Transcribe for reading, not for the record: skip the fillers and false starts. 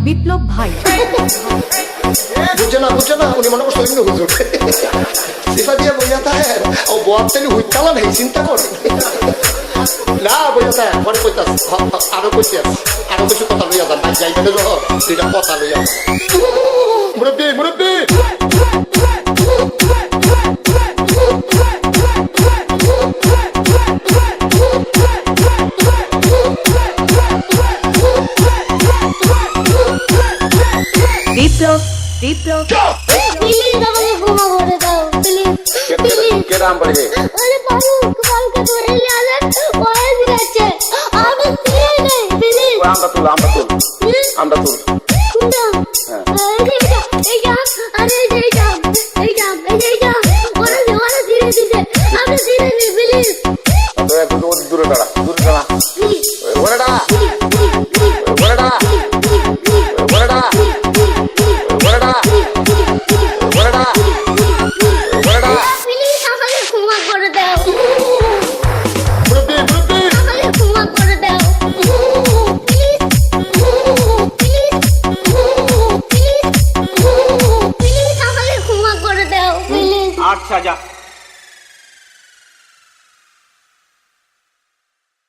বিপ্লব ভাই বুঝছে না উনি মনে করছে অন্য হুজুর সিফা দিয়ে বইয়া থাকে ও বয়ার তেলে হুইতালা নেই চিন্তা করে না বইয়া থাকে পরে কইতাস আরো কইতে আরো কিছু কথা লইয়া যান ভাই যাইবে না যখন দুইটা কথা লইয়া মুরব্বী বিপ্লব প্লিজ আমাকে ক্ষমা করে দাও প্লিজ কেরাম বলে আরে কালকে ধরে নিয়ে আসেন ওই দিচ্ছে আমি ফিরে নেই প্লিজ আমরা তুল কোনটা এই যা আরে এই যা ওরা ধীরে দিছে আমি ধীরে নি প্লিজ তো একটু দূরে দাঁড়া ওরেডা আচ্ছা যা